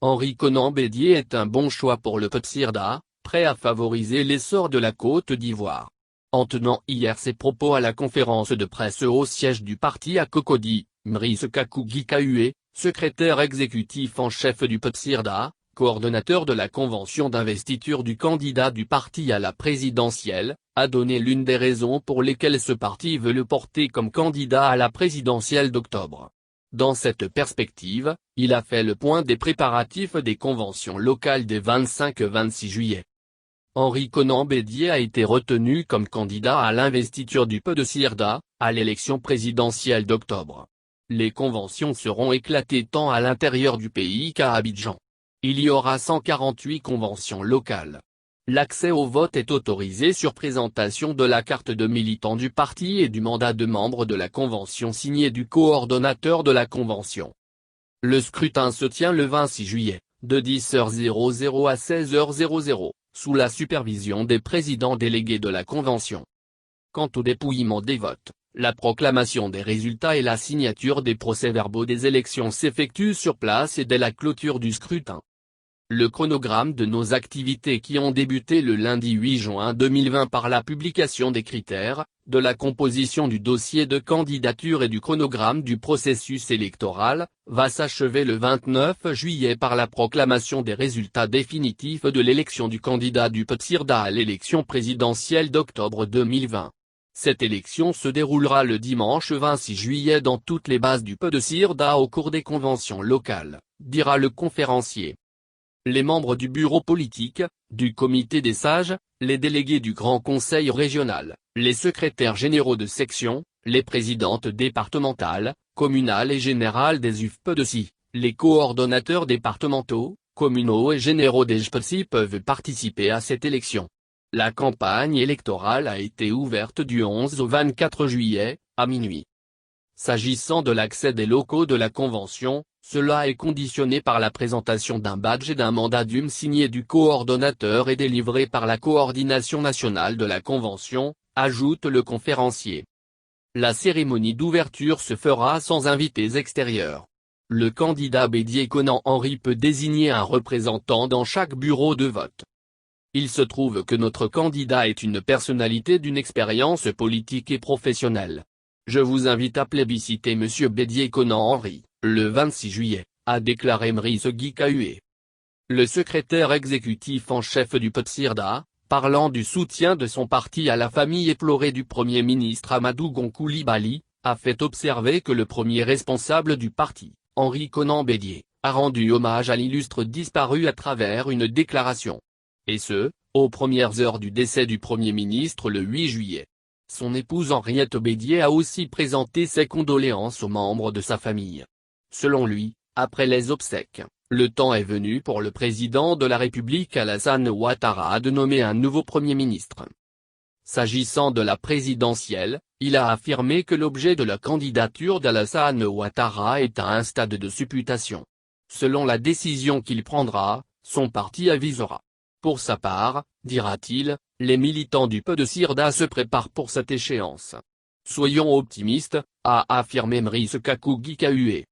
Henri Konan Bédié est un bon choix pour le PCIRDA, prêt à favoriser l'essor de la Côte d'Ivoire. En tenant hier ses propos à la conférence de presse au siège du parti à Cocody, Brice Kakougui Kahué, secrétaire exécutif en chef du PCIRDA, coordonnateur de la convention d'investiture du candidat du parti à la présidentielle, a donné l'une des raisons pour lesquelles ce parti veut le porter comme candidat à la présidentielle d'octobre. Dans cette perspective, il a fait le point des préparatifs des conventions locales des 25 et 26 juillet. Henri Konan Bédié a été retenu comme candidat à l'investiture du PCIRDA, à l'élection présidentielle d'octobre. Les conventions seront éclatées tant à l'intérieur du pays qu'à Abidjan. Il y aura 148 conventions locales. L'accès au vote est autorisé sur présentation de la carte de militant du parti et du mandat de membre de la convention signé du coordonnateur de la convention. Le scrutin se tient le 26 juillet, de 10h00 à 16h00, sous la supervision des présidents délégués de la convention. Quant au dépouillement des votes, la proclamation des résultats et la signature des procès-verbaux des élections s'effectuent sur place et dès la clôture du scrutin. Le chronogramme de nos activités qui ont débuté le lundi 8 juin 2020 par la publication des critères, de la composition du dossier de candidature et du chronogramme du processus électoral, va s'achever le 29 juillet par la proclamation des résultats définitifs de l'élection du candidat du PCIRDA à l'élection présidentielle d'octobre 2020. Cette élection se déroulera le dimanche 26 juillet dans toutes les bases du PCIRDA au cours des conventions locales, dira le conférencier. Les membres du bureau politique, du comité des sages, les délégués du Grand Conseil régional, les secrétaires généraux de section, les présidentes départementales, communales et générales des UFPDC, les coordonnateurs départementaux, communaux et généraux des JPDC peuvent participer à cette élection. La campagne électorale a été ouverte du 11 au 24 juillet, à minuit. S'agissant de l'accès des locaux de la convention, cela est conditionné par la présentation d'un badge et d'un mandat d'UM signé du coordonnateur et délivré par la coordination nationale de la convention, ajoute le conférencier. La cérémonie d'ouverture se fera sans invités extérieurs. Le candidat Bédié Konan Henri peut désigner un représentant dans chaque bureau de vote. Il se trouve que notre candidat est une personnalité d'une expérience politique et professionnelle. Je vous invite à plébisciter M. Bédié Konan Henri, le 26 juillet, a déclaré Brice Kahué. Le secrétaire exécutif en chef du PCIRDA, parlant du soutien de son parti à la famille éplorée du Premier ministre Amadou Gon Coulibaly, a fait observer que le premier responsable du parti, Henri Konan Bédié, a rendu hommage à l'illustre disparu à travers une déclaration. Et ce, aux premières heures du décès du Premier ministre le 8 juillet. Son épouse Henriette Bédié a aussi présenté ses condoléances aux membres de sa famille. Selon lui, après les obsèques, le temps est venu pour le président de la République Alassane Ouattara de nommer un nouveau Premier ministre. S'agissant de la présidentielle, il a affirmé que l'objet de la candidature d'Alassane Ouattara est à un stade de supputation. Selon la décision qu'il prendra, son parti avisera. Pour sa part, dira-t-il, les militants du PCIRDA se préparent pour cette échéance. Soyons optimistes, a affirmé Brice Kakougui Kahué.